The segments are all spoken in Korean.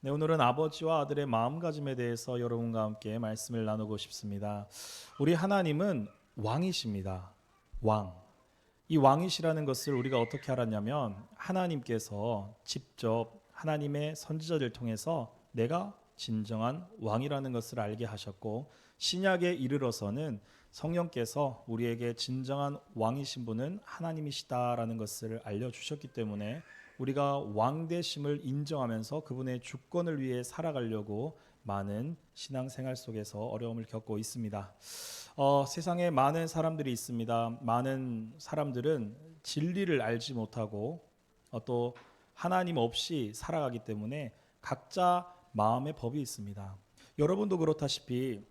네, 오늘은 아버지와 아들의 마음가짐에 대해서 여러분과 함께 말씀을 나누고 싶습니다. 우리 하나님은 왕이십니다. 왕. 이 왕이시라는 것을 우리가 어떻게 알았냐면 하나님께서 직접 하나님의 선지자를 통해서 내가 진정한 왕이라는 것을 알게 하셨고, 신약에 이르러서는 성령께서 우리에게 진정한 왕이신 분은 하나님이시다라는 것을 알려주셨기 때문에 우리가 왕 되심을 인정하면서 그분의 주권을 위해 살아가려고 많은 신앙생활 속에서 어려움을 겪고 있습니다. 세상에 많은 사람들이 있습니다. 많은 사람들은 진리를 알지 못하고 또 하나님 없이 살아가기 때문에 각자 마음의 법이 있습니다. 여러분도 그렇다시피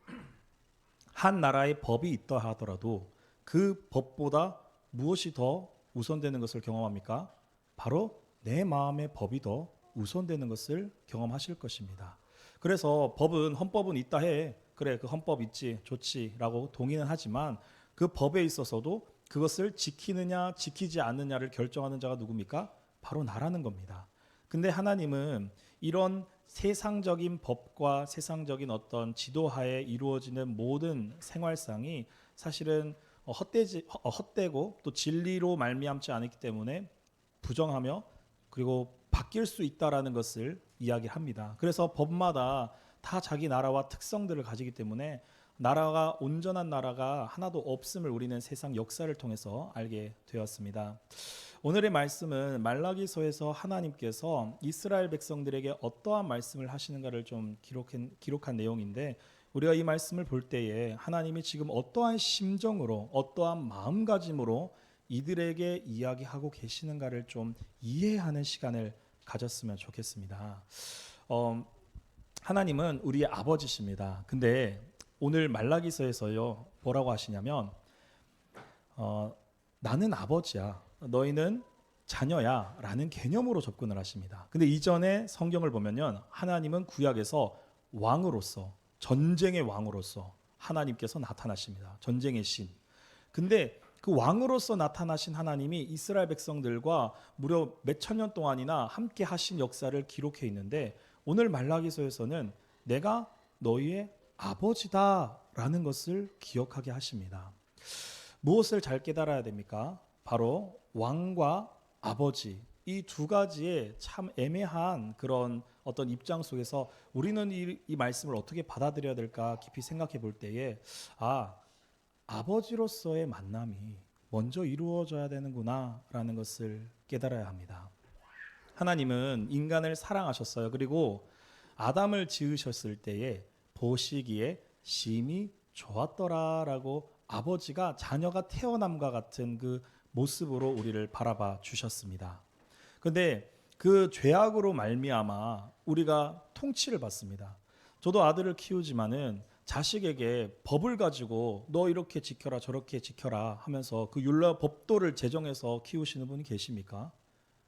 한 나라의 법이 있다 하더라도 그 법보다 무엇이 더 우선되는 것을 경험합니까? 바로 내 마음의 법이 더 우선되는 것을 경험하실 것입니다. 그래서 헌법은 있다 해. 그래, 그 헌법 있지, 좋지라고 동의는 하지만 그 법에 있어서도 그것을 지키느냐 지키지 않느냐를 결정하는 자가 누굽니까? 바로 나라는 겁니다. 근데 하나님은 이런 세상적인 법과 세상적인 어떤 지도하에 이루어지는 모든 생활상이 사실은 헛되고 또 진리로 말미암지 않기 때문에 부정하며 그리고 바뀔 수 있다라는 것을 이야기합니다. 그래서 법마다 다 자기 나라와 특성들을 가지기 때문에 온전한 나라가 하나도 없음을 우리는 세상 역사를 통해서 알게 되었습니다. 오늘의 말씀은 말라기서에서 하나님께서 이스라엘 백성들에게 어떠한 말씀을 하시는가를 좀 기록한 내용인데, 우리가 이 말씀을 볼 때에 하나님이 지금 어떠한 심정으로 어떠한 마음가짐으로 이들에게 이야기하고 계시는가를 좀 이해하는 시간을 가졌으면 좋겠습니다. 하나님은 우리의 아버지십니다. 근데 오늘 말라기서에서요 뭐라고 하시냐면 나는 아버지야, 너희는 자녀야 라는 개념으로 접근을 하십니다. 근데 이전에 성경을 보면요, 하나님은 구약에서 왕으로서, 전쟁의 왕으로서 하나님께서 나타나십니다. 전쟁의 신. 근데 그 왕으로서 나타나신 하나님이 이스라엘 백성들과 무려 몇천 년 동안이나 함께 하신 역사를 기록해 있는데, 오늘 말라기서에서는 내가 너희의 아버지다라는 것을 기억하게 하십니다. 무엇을 잘 깨달아야 됩니까? 바로 왕과 아버지, 이 두 가지의 참 애매한 그런 어떤 입장 속에서 우리는 이 말씀을 어떻게 받아들여야 될까 깊이 생각해 볼 때에 아버지로서의 만남이 먼저 이루어져야 되는구나 라는 것을 깨달아야 합니다. 하나님은 인간을 사랑하셨어요. 그리고 아담을 지으셨을 때에 보시기에 심히 좋았더라라고 아버지가 자녀가 태어남과 같은 그 모습으로 우리를 바라봐 주셨습니다. 그런데 그 죄악으로 말미암아 우리가 통치를 받습니다. 저도 아들을 키우지만은 자식에게 법을 가지고 너 이렇게 지켜라 저렇게 지켜라 하면서 그 율법 법도를 제정해서 키우시는 분이 계십니까?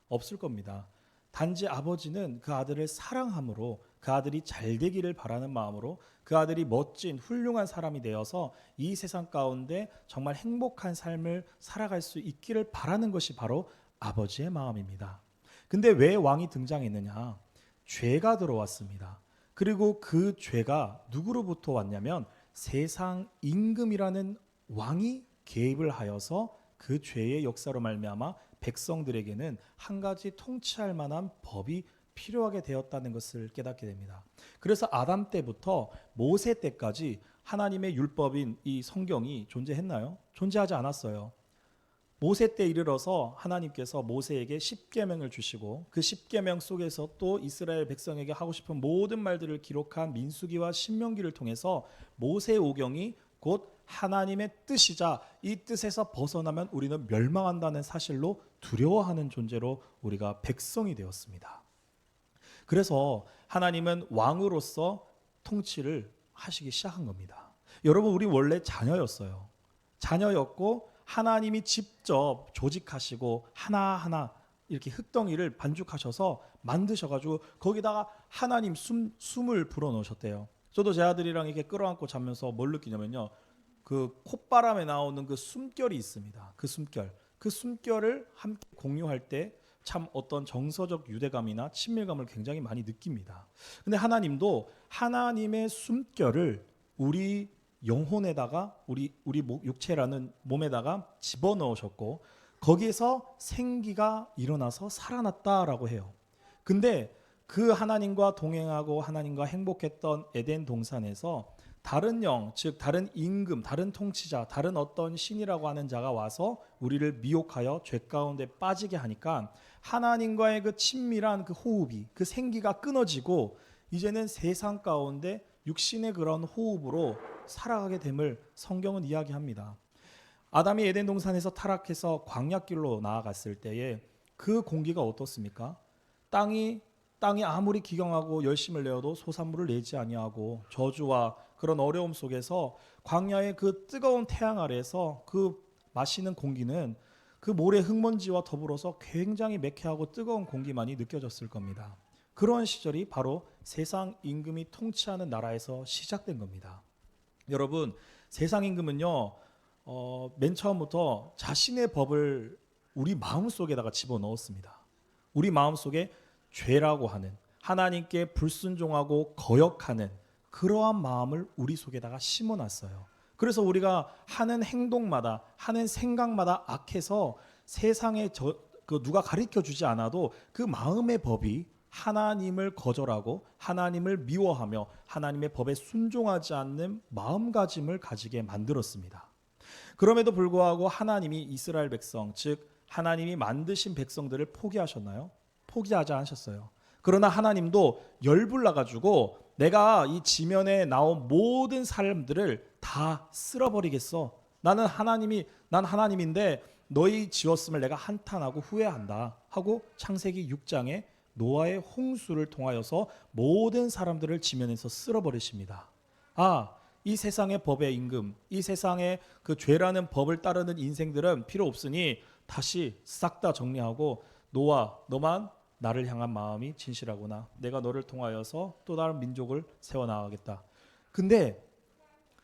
없을 겁니다. 단지 아버지는 그 아들을 사랑함으로, 그 아들이 잘 되기를 바라는 마음으로, 그 아들이 멋진 훌륭한 사람이 되어서 이 세상 가운데 정말 행복한 삶을 살아갈 수 있기를 바라는 것이 바로 아버지의 마음입니다. 근데 왜 왕이 등장했느냐? 죄가 들어왔습니다. 그리고 그 죄가 누구로부터 왔냐면 세상 임금이라는 왕이 개입을 하여서 그 죄의 역사로 말미암아 백성들에게는 한 가지 통치할 만한 법이 필요하게 되었다는 것을 깨닫게 됩니다. 그래서 아담 때부터 모세 때까지 하나님의 율법인 이 성경이 존재했나요? 존재하지 않았어요. 모세 때 이르러서 하나님께서 모세에게 십계명을 주시고 그 십계명 속에서 또 이스라엘 백성에게 하고 싶은 모든 말들을 기록한 민수기와 신명기를 통해서 모세 오경이 곧 하나님의 뜻이자 이 뜻에서 벗어나면 우리는 멸망한다는 사실로 두려워하는 존재로 우리가 백성이 되었습니다. 그래서 하나님은 왕으로서 통치를 하시기 시작한 겁니다. 여러분, 우리 원래 자녀였어요. 자녀였고 하나님이 직접 조직하시고 하나하나 이렇게 흙덩이를 반죽하셔서 만드셔가지고 거기다가 하나님 숨을 불어넣으셨대요. 저도 제 아들이랑 이렇게 끌어안고 자면서 뭘 느끼냐면요, 그 콧바람에 나오는 그 숨결이 있습니다. 그 숨결을 함께 공유할 때 참 어떤 정서적 유대감이나 친밀감을 굉장히 많이 느낍니다. 근데 하나님도 하나님의 숨결을 우리 영혼에다가 우리 육체라는 몸에다가 집어넣으셨고 거기에서 생기가 일어나서 살아났다라고 해요. 근데 그 하나님과 동행하고 하나님과 행복했던 에덴 동산에서 다른 영, 즉 다른 임금, 다른 통치자, 다른 어떤 신이라고 하는 자가 와서 우리를 미혹하여 죄 가운데 빠지게 하니까 하나님과의 그 친밀한 그 호흡이, 그 생기가 끊어지고 이제는 세상 가운데 육신의 그런 호흡으로 살아가게 됨을 성경은 이야기합니다. 아담이 에덴 동산에서 타락해서 광야길로 나아갔을 때에 그 공기가 어떻습니까? 땅이 아무리 기경하고 열심을 내어도 소산물을 내지 아니하고 저주와 그런 어려움 속에서 광야의 그 뜨거운 태양 아래에서 그 마시는 공기는 그 모래 흙먼지와 더불어서 굉장히 매캐하고 뜨거운 공기만이 느껴졌을 겁니다. 그런 시절이 바로 세상 임금이 통치하는 나라에서 시작된 겁니다. 여러분, 세상 임금은요, 맨 처음부터 자신의 법을 우리 마음속에다가 집어넣었습니다. 우리 마음속에 죄라고 하는, 하나님께 불순종하고 거역하는 그러한 마음을 우리 속에다가 심어놨어요. 그래서 우리가 하는 행동마다, 하는 생각마다 악해서 세상에 누가 가르쳐주지 않아도 그 마음의 법이 하나님을 거절하고 하나님을 미워하며 하나님의 법에 순종하지 않는 마음가짐을 가지게 만들었습니다. 그럼에도 불구하고 하나님이 이스라엘 백성, 즉 하나님이 만드신 백성들을 포기하셨나요? 포기하지 않으셨어요. 그러나 하나님도 열불나가지고 내가 이 지면에 나온 모든 사람들을 다 쓸어버리겠어. 난 하나님인데 너희 지었음을 내가 한탄하고 후회한다 하고 창세기 6장에 노아의 홍수를 통하여서 모든 사람들을 지면에서 쓸어버리십니다. 이 세상의 법의 임금, 이 세상의 그 죄라는 법을 따르는 인생들은 필요 없으니 다시 싹 다 정리하고 노아, 너만 나를 향한 마음이 진실하구나. 내가 너를 통하여서 또 다른 민족을 세워나가겠다. 근데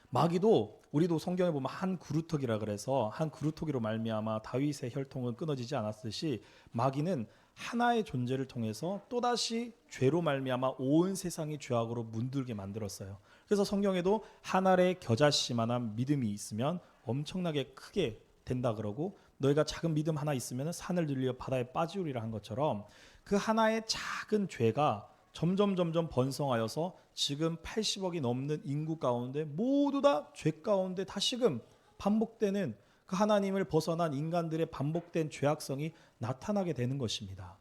마귀도 우리도 성경에 보면 한 그루터기라 그래서 한 그루터기로 말미암아 다윗의 혈통은 끊어지지 않았듯이 마귀는 하나의 존재를 통해서 또다시 죄로 말미암아 온 세상이 죄악으로 문들게 만들었어요. 그래서 성경에도 한 알의 겨자씨만한 믿음이 있으면 엄청나게 크게 된다 그러고 너희가 작은 믿음 하나 있으면 산을 들려 바다에 빠지우리라 한 것처럼 그 하나의 작은 죄가 점점 번성하여서 지금 80억이 넘는 인구 가운데 모두 다 죄 가운데 다시금 반복되는 그 하나님을 벗어난 인간들의 반복된 죄악성이 나타나게 되는 것입니다.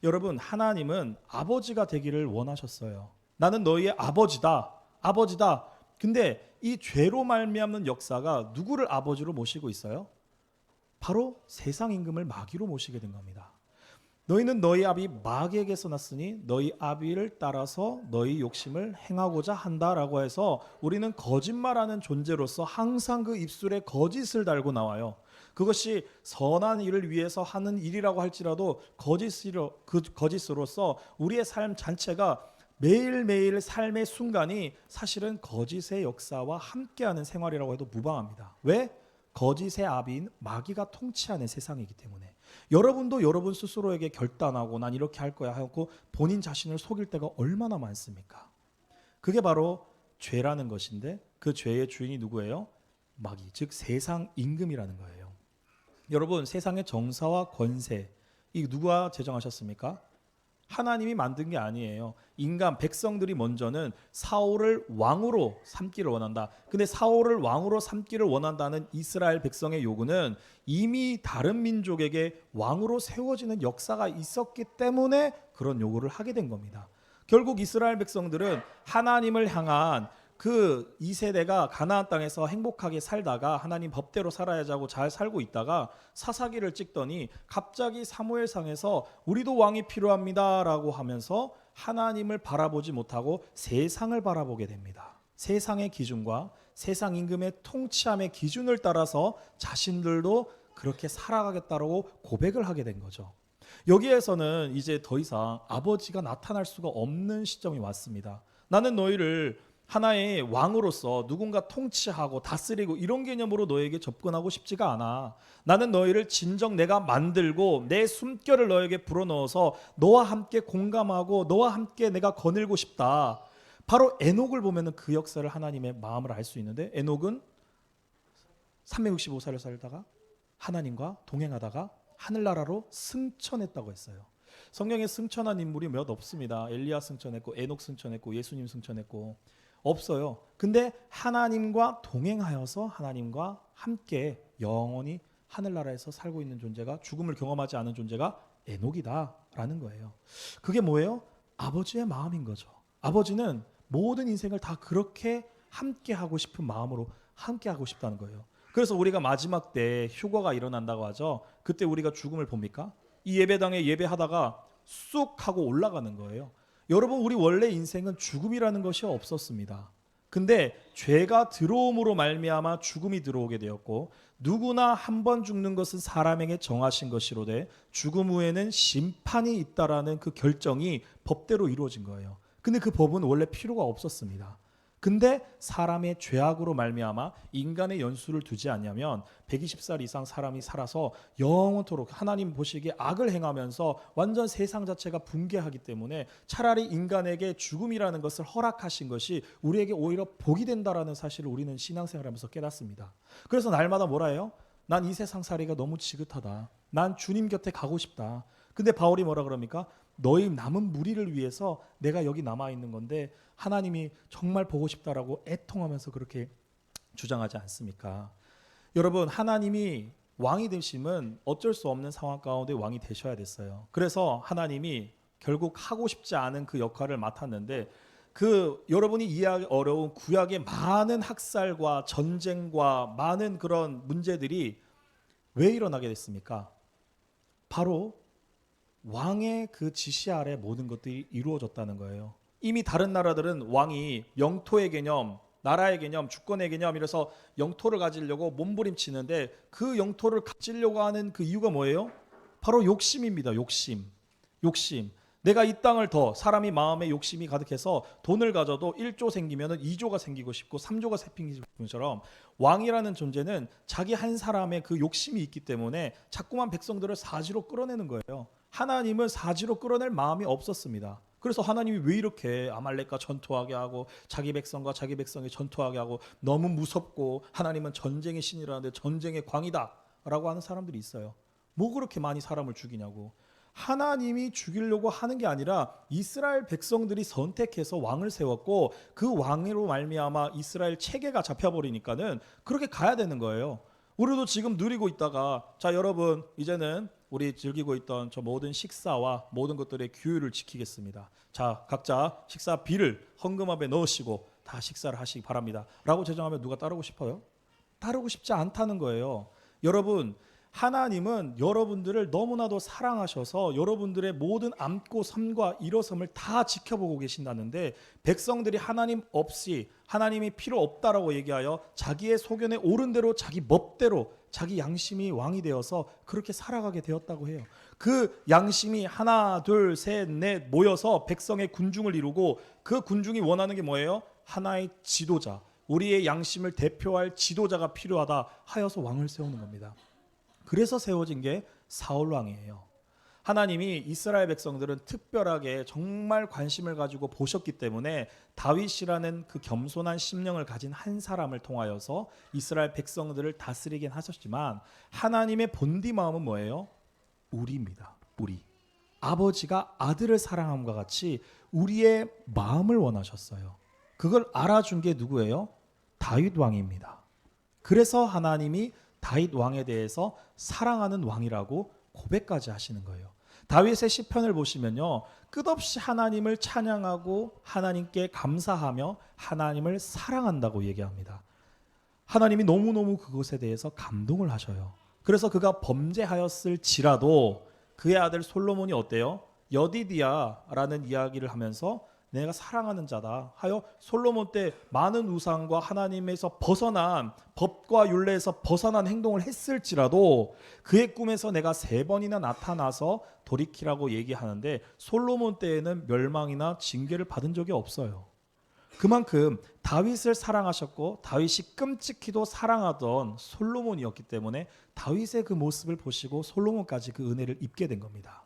여러분, 하나님은 아버지가 되기를 원하셨어요. 나는 너희의 아버지다. 근데 이 죄로 말미암는 역사가 누구를 아버지로 모시고 있어요? 바로 세상 임금을 마귀로 모시게 된 겁니다. 너희는 너희 아비 마귀에게서 났으니 너희 아비를 따라서 너희 욕심을 행하고자 한다라고 해서 우리는 거짓말하는 존재로서 항상 그 입술에 거짓을 달고 나와요. 그것이 선한 일을 위해서 하는 일이라고 할지라도 거짓으로서 우리의 삶 자체가 매일매일 삶의 순간이 사실은 거짓의 역사와 함께하는 생활이라고 해도 무방합니다. 왜? 거짓의 아비인 마귀가 통치하는 세상이기 때문에. 여러분도 여러분 스스로에게 결단하고 난 이렇게 할 거야 하고 본인 자신을 속일 때가 얼마나 많습니까? 그게 바로 죄라는 것인데 그 죄의 주인이 누구예요? 마귀, 즉 세상 임금이라는 거예요. 여러분, 세상의 정사와 권세, 이 누가 제정하셨습니까? 하나님이 만든 게 아니에요. 인간 백성들이 먼저는 사울을 왕으로 삼기를 원한다. 근데 사울을 왕으로 삼기를 원한다는 이스라엘 백성의 요구는 이미 다른 민족에게 왕으로 세워지는 역사가 있었기 때문에 그런 요구를 하게 된 겁니다. 결국 이스라엘 백성들은 하나님을 향한 그 2세대가 가나안 땅에서 행복하게 살다가 하나님 법대로 살아야지 잘 살고 있다가 사사기를 찍더니 갑자기 사무엘상에서 우리도 왕이 필요합니다라고 하면서 하나님을 바라보지 못하고 세상을 바라보게 됩니다. 세상의 기준과 세상 임금의 통치함의 기준을 따라서 자신들도 그렇게 살아가겠다라고 고백을 하게 된 거죠. 여기에서는 이제 더 이상 아버지가 나타날 수가 없는 시점이 왔습니다. 나는 너희를 하나의 왕으로서 누군가 통치하고 다스리고 이런 개념으로 너에게 접근하고 싶지가 않아. 나는 너희를 진정 내가 만들고 내 숨결을 너에게 불어넣어서 너와 함께 공감하고 너와 함께 내가 거닐고 싶다. 바로 에녹을 보면은 그 역사를 하나님의 마음을 알 수 있는데, 에녹은 365살을 살다가 하나님과 동행하다가 하늘나라로 승천했다고 했어요. 성경에 승천한 인물이 몇 없습니다. 엘리야 승천했고 에녹 승천했고 예수님 승천했고 없어요. 근데 하나님과 동행하여서 하나님과 함께 영원히 하늘나라에서 살고 있는 존재가, 죽음을 경험하지 않은 존재가 에녹이다라는 거예요. 그게 뭐예요? 아버지의 마음인 거죠. 아버지는 모든 인생을 다 그렇게 함께 하고 싶은 마음으로 함께 하고 싶다는 거예요. 그래서 우리가 마지막 때 휴거가 일어난다고 하죠. 그때 우리가 죽음을 봅니까? 이 예배당에 예배하다가 쑥 하고 올라가는 거예요. 여러분, 우리 원래 인생은 죽음이라는 것이 없었습니다. 근데 죄가 들어옴으로 말미암아 죽음이 들어오게 되었고, 누구나 한 번 죽는 것은 사람에게 정하신 것이로되 죽음 후에는 심판이 있다라는 그 결정이 법대로 이루어진 거예요. 근데 그 법은 원래 필요가 없었습니다. 근데 사람의 죄악으로 말미암아 인간의 연수를 두지 않냐면 120살 이상 사람이 살아서 영원토록 하나님 보시기에 악을 행하면서 완전 세상 자체가 붕괴하기 때문에 차라리 인간에게 죽음이라는 것을 허락하신 것이 우리에게 오히려 복이 된다라는 사실을 우리는 신앙생활하면서 깨닫습니다. 그래서 날마다 뭐라 해요? 난 이 세상 살이가 너무 지긋하다. 난 주님 곁에 가고 싶다. 근데 바울이 뭐라 그럽니까? 너희 남은 무리를 위해서 내가 여기 남아 있는 건데 하나님이 정말 보고 싶다라고 애통하면서 그렇게 주장하지 않습니까? 여러분, 하나님이 왕이 되심은 어쩔 수 없는 상황 가운데 왕이 되셔야 됐어요. 그래서 하나님이 결국 하고 싶지 않은 그 역할을 맡았는데, 그 여러분이 이해하기 어려운 구약의 많은 학살과 전쟁과 많은 그런 문제들이 왜 일어나게 됐습니까? 바로 왕의 그 지시 아래 모든 것들이 이루어졌다는 거예요. 이미 다른 나라들은 왕이 영토의 개념, 나라의 개념, 주권의 개념 이래서 영토를 가지려고 몸부림치는데, 그 영토를 가지려고 하는 그 이유가 뭐예요? 바로 욕심입니다. 욕심. 내가 이 땅을 더, 사람이 마음에 욕심이 가득해서 돈을 가져도 1조 생기면 2조가 생기고 싶고 3조가 생기고 싶은 것처럼, 왕이라는 존재는 자기 한 사람의 그 욕심이 있기 때문에 자꾸만 백성들을 사지로 끌어내는 거예요. 하나님은 사지로 끌어낼 마음이 없었습니다. 그래서 하나님이 왜 이렇게 아말렉과 전투하게 하고 자기 백성과 자기 백성이 전투하게 하고, 너무 무섭고 하나님은 전쟁의 신이라는데 전쟁의 광이다 라고 하는 사람들이 있어요. 뭐 그렇게 많이 사람을 죽이냐고. 하나님이 죽이려고 하는 게 아니라 이스라엘 백성들이 선택해서 왕을 세웠고, 그 왕으로 말미암아 이스라엘 체계가 잡혀버리니까는 그렇게 가야 되는 거예요. 우리도 지금 누리고 있다가, 자 여러분, 이제는 우리 즐기고 있던 저 모든 식사와 모든 것들의 규율을 지키겠습니다. 자, 각자 식사비를 헌금함에 넣으시고 다 식사를 하시기 바랍니다 라고 제정하면 누가 따르고 싶어요? 따르고 싶지 않다는 거예요. 여러분, 하나님은 여러분들을 너무나도 사랑하셔서 여러분들의 모든 앉고 섬과 일어섬을 다 지켜보고 계신다는데, 백성들이 하나님 없이, 하나님이 필요 없다라고 얘기하여 자기의 소견에 옳은 대로 자기 멋대로 자기 양심이 왕이 되어서 그렇게 살아가게 되었다고 해요. 그 양심이 하나 둘 셋 넷 모여서 백성의 군중을 이루고, 그 군중이 원하는 게 뭐예요? 하나의 지도자, 우리의 양심을 대표할 지도자가 필요하다 하여서 왕을 세우는 겁니다. 그래서 세워진 게 사울 왕이에요. 하나님이 이스라엘 백성들은 특별하게 정말 관심을 가지고 보셨기 때문에 다윗이라는 그 겸손한 심령을 가진 한 사람을 통하여서 이스라엘 백성들을 다스리긴 하셨지만, 하나님의 본디 마음은 뭐예요? 우리입니다. 우리. 아버지가 아들을 사랑함과 같이 우리의 마음을 원하셨어요. 그걸 알아준 게 누구예요? 다윗 왕입니다. 그래서 하나님이 다윗 왕에 대해서 사랑하는 왕이라고 고백까지 하시는 거예요. 다윗의 시편을 보시면요, 끝없이 하나님을 찬양하고 하나님께 감사하며 하나님을 사랑한다고 얘기합니다. 하나님이 너무너무 그것에 대해서 감동을 하셔요. 그래서 그가 범죄하였을지라도 그의 아들 솔로몬이 어때요? 여디디야라는 이야기를 하면서 내가 사랑하는 자다 하여 솔로몬 때 많은 우상과 하나님에서 벗어난, 법과 율례에서 벗어난 행동을 했을지라도 그의 꿈에서 내가 3번이나 나타나서 돌이키라고 얘기하는데, 솔로몬 때에는 멸망이나 징계를 받은 적이 없어요. 그만큼 다윗을 사랑하셨고 다윗이 끔찍히도 사랑하던 솔로몬이었기 때문에 다윗의 그 모습을 보시고 솔로몬까지 그 은혜를 입게 된 겁니다.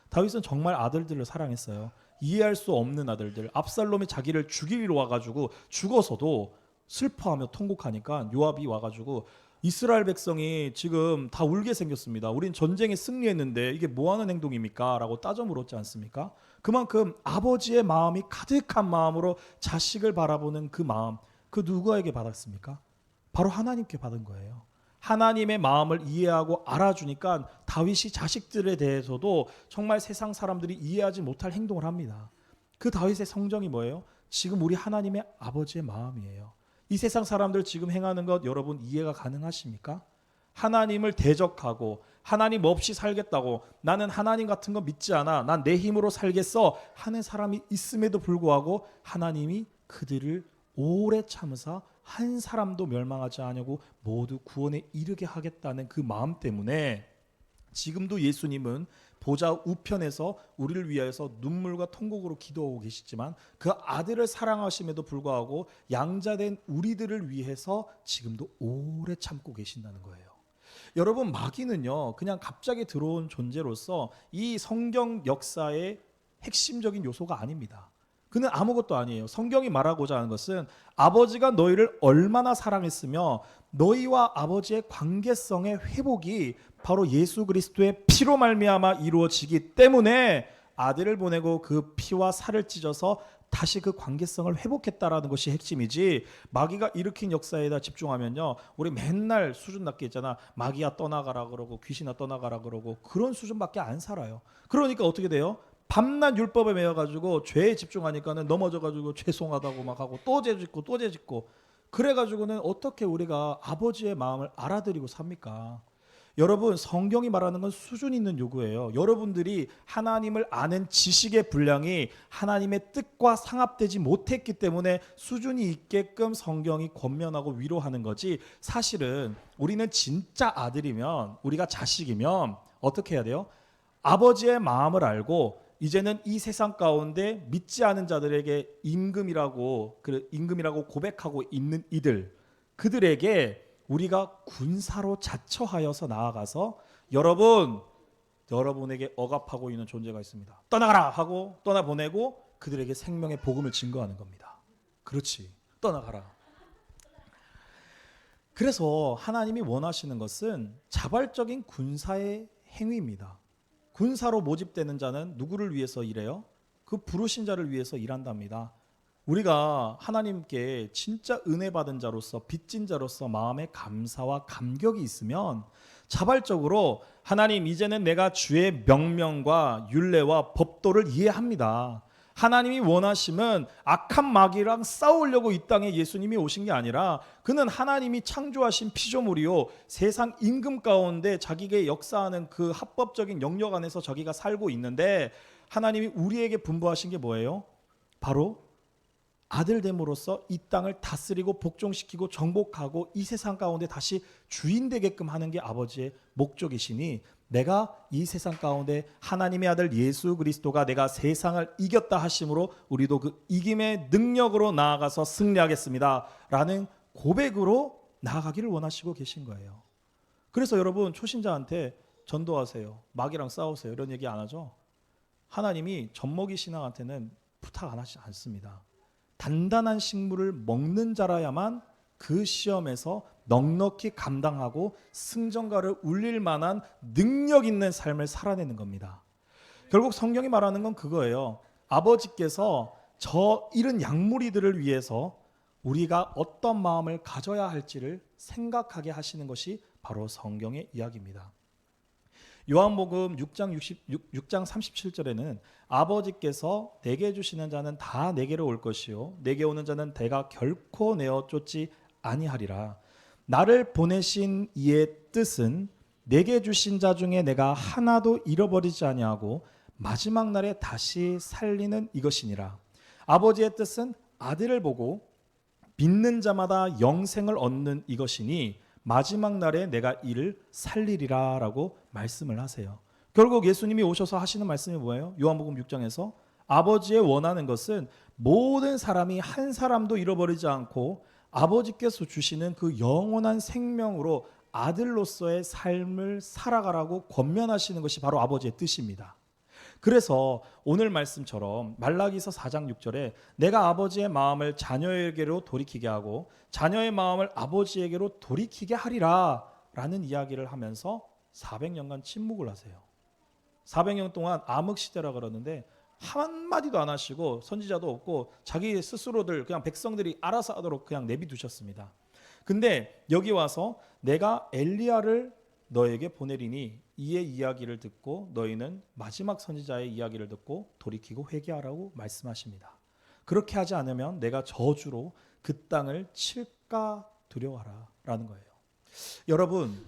다윗은 정말 아들들을 사랑했어요. 이해할 수 없는 아들들. 압살롬이 자기를 죽이러 와가지고 죽어서도 슬퍼하며 통곡하니까 요압이 와가지고 이스라엘 백성이 지금 다 울게 생겼습니다. 우린 전쟁에 승리했는데 이게 뭐하는 행동입니까? 라고 따져 물었지 않습니까? 그만큼 아버지의 마음이 가득한 마음으로 자식을 바라보는 그 마음, 그 누구에게 받았습니까? 바로 하나님께 받은 거예요. 하나님의 마음을 이해하고 알아주니까 다윗이 자식들에 대해서도 정말 세상 사람들이 이해하지 못할 행동을 합니다. 그 다윗의 성정이 뭐예요? 지금 우리 하나님의 아버지의 마음이에요. 이 세상 사람들 지금 행하는 것 여러분 이해가 가능하십니까? 하나님을 대적하고 하나님 없이 살겠다고 나는 하나님 같은 거 믿지 않아. 난 내 힘으로 살겠어 하는 사람이 있음에도 불구하고 하나님이 그들을 오래 참으사 한 사람도 멸망하지 않으려고 모두 구원에 이르게 하겠다는 그 마음 때문에 지금도 예수님은 보좌 우편에서 우리를 위하여서 눈물과 통곡으로 기도하고 계시지만 그 아들을 사랑하심에도 불구하고 양자된 우리들을 위해서 지금도 오래 참고 계신다는 거예요. 여러분, 마귀는요 그냥 갑자기 들어온 존재로서 이 성경 역사의 핵심적인 요소가 아닙니다. 그는 아무것도 아니에요. 성경이 말하고자 하는 것은 아버지가 너희를 얼마나 사랑했으며 너희와 아버지의 관계성의 회복이 바로 예수 그리스도의 피로 말미암아 이루어지기 때문에 아들을 보내고 그 피와 살을 찢어서 다시 그 관계성을 회복했다라는 것이 핵심이지, 마귀가 일으킨 역사에다 집중하면요 우리 맨날 수준 낮게 있잖아. 마귀야 떠나가라 그러고 귀신아 떠나가라 그러고 그런 수준밖에 안 살아요. 그러니까 어떻게 돼요? 밤낮 율법에 매여가지고 죄에 집중하니까는 넘어져가지고 죄송하다고 막 하고 또 죄짓고 또 죄짓고 그래가지고는 어떻게 우리가 아버지의 마음을 알아들이고 삽니까? 여러분, 성경이 말하는 건 수준 있는 요구예요. 여러분들이 하나님을 아는 지식의 분량이 하나님의 뜻과 상합되지 못했기 때문에 수준이 있게끔 성경이 권면하고 위로하는 거지, 사실은 우리는 진짜 아들이면 우리가 자식이면 어떻게 해야 돼요? 아버지의 마음을 알고 이제는 이 세상 가운데 믿지 않은 자들에게 임금이라고 고백하고 있는 이들, 그들에게 우리가 군사로 자처하여서 나아가서 여러분에게 억압하고 있는 존재가 있습니다. 떠나가라 하고 떠나보내고 그들에게 생명의 복음을 증거하는 겁니다. 그렇지, 떠나가라. 그래서 하나님이 원하시는 것은 자발적인 군사의 행위입니다. 군사로 모집되는 자는 누구를 위해서 일해요? 그 부르신 자를 위해서 일한답니다. 우리가 하나님께 진짜 은혜 받은 자로서 빚진 자로서 마음에 감사와 감격이 있으면 자발적으로 하나님, 이제는 내가 주의 명령과 율례와 법도를 이해합니다. 하나님이 원하심은 악한 마귀랑 싸우려고 이 땅에 예수님이 오신 게 아니라 그는 하나님이 창조하신 피조물이요 세상 임금 가운데 자기가 역사하는 그 합법적인 영역 안에서 자기가 살고 있는데, 하나님이 우리에게 분부하신 게 뭐예요? 바로 아들됨으로써 이 땅을 다스리고 복종시키고 정복하고 이 세상 가운데 다시 주인 되게끔 하는 게 아버지의 목적이시니, 내가 이 세상 가운데 하나님의 아들 예수 그리스도가 내가 세상을 이겼다 하심으로 우리도 그 이김의 능력으로 나아가서 승리하겠습니다 라는 고백으로 나아가기를 원하시고 계신 거예요. 그래서 여러분, 초신자한테 전도하세요, 마귀랑 싸우세요 이런 얘기 안 하죠. 하나님이 젖먹이 신앙한테는 부탁 안 하시지 않습니다. 단단한 식물을 먹는 자라야만 그 시험에서 넉넉히 감당하고 승전가를 울릴 만한 능력 있는 삶을 살아내는 겁니다. 결국 성경이 말하는 건 그거예요. 아버지께서 저 잃은 양무리들을 위해서 우리가 어떤 마음을 가져야 할지를 생각하게 하시는 것이 바로 성경의 이야기입니다. 요한복음 6장 37절에는 아버지께서 내게 주시는 자는 다 내게로 올 것이요 내게 오는 자는 내가 결코 내어 쫓지 아니하리라. 나를 보내신 이의 뜻은 내게 주신 자 중에 내가 하나도 잃어버리지 아니하고 마지막 날에 다시 살리는 이것이니라. 아버지의 뜻은 아들을 보고 믿는 자마다 영생을 얻는 이것이니 마지막 날에 내가 이를 살리리라 라고 말씀을 하세요. 결국 예수님이 오셔서 하시는 말씀이 뭐예요? 요한복음 6장에서 아버지의 원하는 것은 모든 사람이 한 사람도 잃어버리지 않고 아버지께서 주시는 그 영원한 생명으로 아들로서의 삶을 살아가라고 권면하시는 것이 바로 아버지의 뜻입니다. 그래서 오늘 말씀처럼 말라기서 4장 6절에 내가 아버지의 마음을 자녀에게로 돌이키게 하고 자녀의 마음을 아버지에게로 돌이키게 하리라 라는 이야기를 하면서 400년간 침묵을 하세요. 400년 동안 암흑시대라 그러는데 한마디도 안 하시고 선지자도 없고 자기 스스로들 그냥 백성들이 알아서 하도록 그냥 내비두셨습니다. 근데 여기 와서 내가 엘리야를 너에게 보내리니 이의 이야기를 듣고 너희는 마지막 선지자의 이야기를 듣고 돌이키고 회개하라고 말씀하십니다. 그렇게 하지 않으면 내가 저주로 그 땅을 칠까 두려워하라 라는 거예요. 여러분,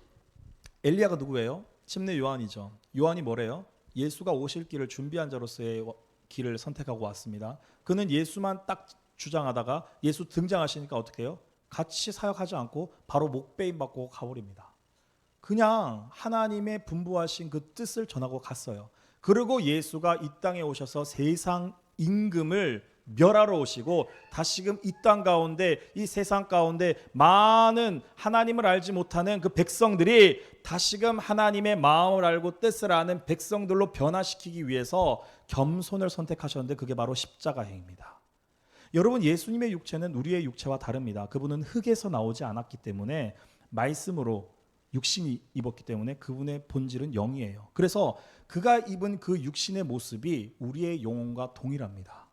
엘리야가 누구예요? 침례 요한이죠. 요한이 뭐래요? 예수가 오실 길을 준비한 자로서의 길을 선택하고 왔습니다. 그는 예수만 딱 주장하다가 예수 등장하시니까 어떻게 해요? 같이 사역하지 않고 바로 목배임 받고 가버립니다. 그냥 하나님의 분부하신 그 뜻을 전하고 갔어요. 그리고 예수가 이 땅에 오셔서 세상 임금을 멸하러 오시고 다시금 이 땅 가운데 이 세상 가운데 많은 하나님을 알지 못하는 그 백성들이 다시금 하나님의 마음을 알고 뜻을 아는 백성들로 변화시키기 위해서 겸손을 선택하셨는데 그게 바로 십자가행입니다. 여러분, 예수님의 육체는 우리의 육체와 다릅니다. 그분은 흙에서 나오지 않았기 때문에 말씀으로 육신이 입었기 때문에 그분의 본질은 영이에요. 그래서 그가 입은 그 육신의 모습이 우리의 영혼과 동일합니다.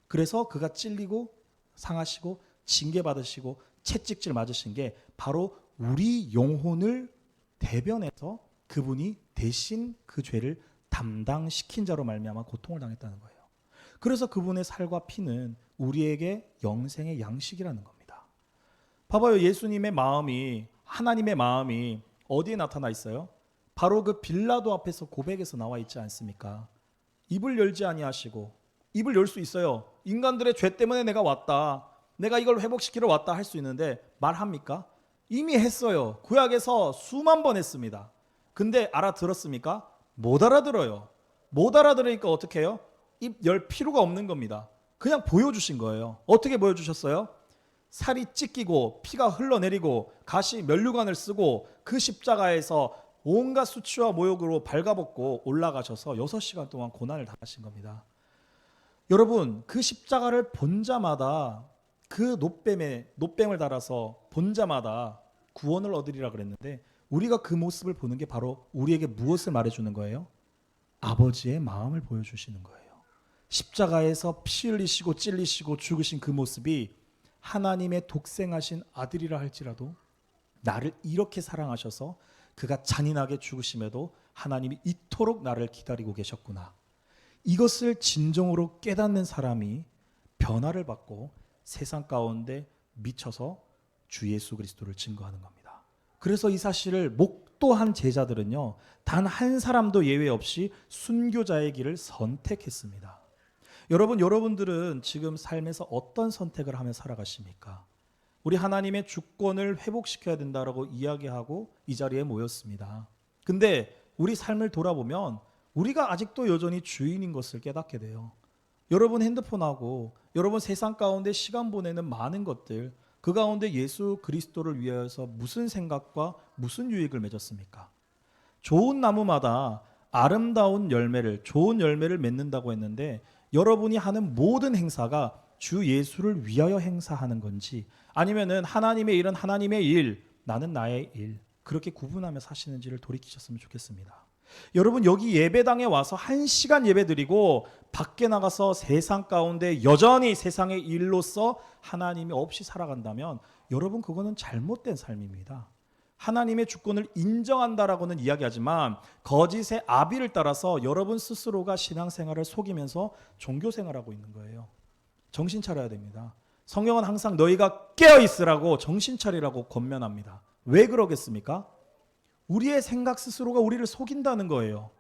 그래서 그가 찔리고 상하시고 징계받으시고 채찍질 맞으신 게 바로 우리 영혼을 대변해서 그분이 대신 그 죄를 담당시킨 자로 말미암아 고통을 당했다는 거예요. 그래서 그분의 살과 피는 우리에게 영생의 양식이라는 겁니다. 봐봐요. 예수님의 마음이, 하나님의 마음이 어디에 나타나 있어요? 바로 그 빌라도 앞에서 고백에서 나와 있지 않습니까? 입을 열지 아니하시고, 입을 열 수 있어요. 인간들의 죄 때문에 내가 왔다, 내가 이걸 회복시키러 왔다 할 수 있는데 말합니까? 이미 했어요. 구약에서 수만 번 했습니다. 근데 알아들었습니까? 못 알아들어요. 못 알아들으니까 어떻게 해요? 입 열 필요가 없는 겁니다. 그냥 보여주신 거예요. 어떻게 보여주셨어요? 살이 찢기고 피가 흘러내리고 가시 면류관을 쓰고 그 십자가에서 온갖 수치와 모욕으로 발가벗고 올라가셔서 6시간 동안 고난을 당하신 겁니다. 여러분, 그 십자가를 본 자마다 그 노뱀을 달아서 본 자마다 구원을 얻으리라 그랬는데 우리가 그 모습을 보는 게 바로 우리에게 무엇을 말해주는 거예요? 아버지의 마음을 보여주시는 거예요. 십자가에서 피 흘리시고 찔리시고 죽으신 그 모습이 하나님의 독생하신 아들이라 할지라도 나를 이렇게 사랑하셔서 그가 잔인하게 죽으심에도 하나님이 이토록 나를 기다리고 계셨구나. 이것을 진정으로 깨닫는 사람이 변화를 받고 세상 가운데 미쳐서 주 예수 그리스도를 증거하는 겁니다. 그래서 이 사실을 목도한 제자들은요, 단 한 사람도 예외 없이 순교자의 길을 선택했습니다. 여러분들은 지금 삶에서 어떤 선택을 하며 살아가십니까? 우리 하나님의 주권을 회복시켜야 된다라고 이야기하고 이 자리에 모였습니다. 근데 우리 삶을 돌아보면 우리가 아직도 여전히 주인인 것을 깨닫게 돼요. 여러분 핸드폰하고 여러분 세상 가운데 시간 보내는 많은 것들, 그 가운데 예수 그리스도를 위하여서 무슨 생각과 무슨 유익을 맺었습니까? 좋은 나무마다 아름다운 열매를, 좋은 열매를 맺는다고 했는데 여러분이 하는 모든 행사가 주 예수를 위하여 행사하는 건지 아니면은 하나님의 일은 하나님의 일, 나는 나의 일, 그렇게 구분하며 사시는지를 돌이키셨으면 좋겠습니다. 여러분, 여기 예배당에 와서 1시간 예배드리고 밖에 나가서 세상 가운데 여전히 세상의 일로서 하나님이 없이 살아간다면 여러분, 그거는 잘못된 삶입니다. 하나님의 주권을 인정한다라고는 이야기하지만 거짓의 아비를 따라서 여러분 스스로가 신앙생활을 속이면서 종교생활하고 있는 거예요. 정신 차려야 됩니다. 성경은 항상 너희가 깨어있으라고, 정신 차리라고 권면합니다. 왜 그러겠습니까? 우리의 생각 스스로가 우리를 속인다는 거예요.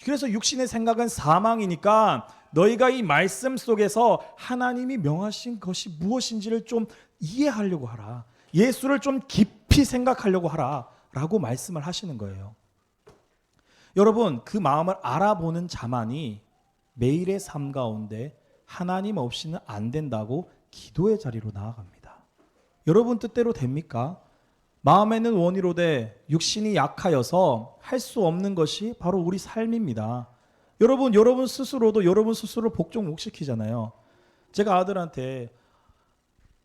그래서 육신의 생각은 사망이니까 너희가 이 말씀 속에서 하나님이 명하신 것이 무엇인지를 좀 이해하려고 하라. 예수를 좀 깊이 생각하려고 하라 라고 말씀을 하시는 거예요. 여러분, 그 마음을 알아보는 자만이 매일의 삶 가운데 하나님 없이는 안 된다고 기도의 자리로 나아갑니다. 여러분 뜻대로 됩니까? 마음에는 원이로되 육신이 약하여서 할 수 없는 것이 바로 우리 삶입니다. 여러분 스스로도 여러분 스스로 복종 못 시키잖아요. 제가 아들한테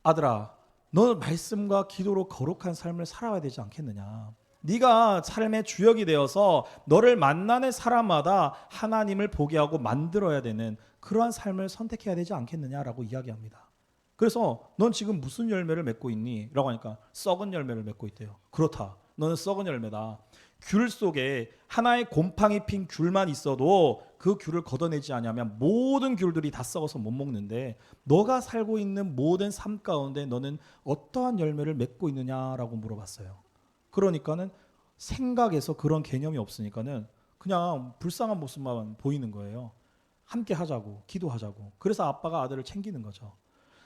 아들아, 너 말씀과 기도로 거룩한 삶을 살아야 되지 않겠느냐. 네가 삶의 주역이 되어서 너를 만나는 사람마다 하나님을 보게 하고 만들어야 되는 그러한 삶을 선택해야 되지 않겠느냐라고 이야기합니다. 그래서 넌 지금 무슨 열매를 맺고 있니? 라고 하니까 썩은 열매를 맺고 있대요. 그렇다. 너는 썩은 열매다. 귤 속에 하나의 곰팡이 핀 귤만 있어도 그 귤을 걷어내지 않으면 모든 귤들이 다 썩어서 못 먹는데 너가 살고 있는 모든 삶 가운데 너는 어떠한 열매를 맺고 있느냐라고 물어봤어요. 그러니까는 생각에서 그런 개념이 없으니까는 그냥 불쌍한 모습만 보이는 거예요. 함께 하자고, 기도하자고. 그래서 아빠가 아들을 챙기는 거죠.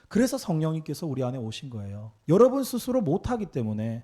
그래서 성령님께서 우리 안에 오신 거예요. 여러분 스스로 못하기 때문에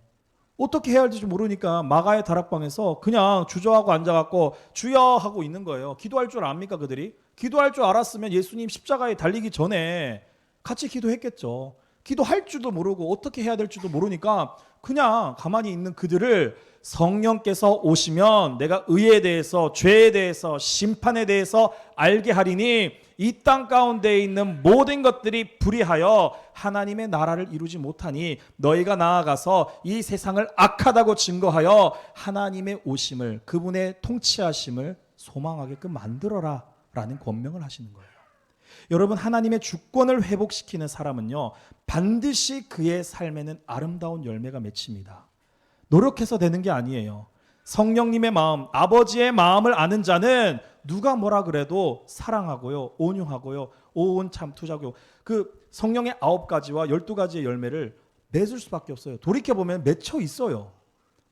어떻게 해야 할지 모르니까 마가의 다락방에서 그냥 주저하고 앉아갖고 주여 하고 있는 거예요. 기도할 줄 압니까 그들이? 기도할 줄 알았으면 예수님 십자가에 달리기 전에 같이 기도했겠죠. 기도할 줄도 모르고 어떻게 해야 될지도 모르니까 그냥 가만히 있는 그들을 성령께서 오시면 내가 의에 대해서 죄에 대해서 심판에 대해서 알게 하리니 이 땅 가운데 있는 모든 것들이 불의하여 하나님의 나라를 이루지 못하니 너희가 나아가서 이 세상을 악하다고 증거하여 하나님의 오심을 그분의 통치하심을 소망하게끔 만들어라 라는 권명을 하시는 거예요. 여러분 하나님의 주권을 회복시키는 사람은요 반드시 그의 삶에는 아름다운 열매가 맺힙니다. 노력해서 되는 게 아니에요. 성령님의 마음, 아버지의 마음을 아는 자는 누가 뭐라 그래도 사랑하고요, 온유하고요, 오온 참 투자고 그 성령의 9가지와 12가지의 열매를 맺을 수밖에 없어요. 돌이켜보면 맺혀 있어요.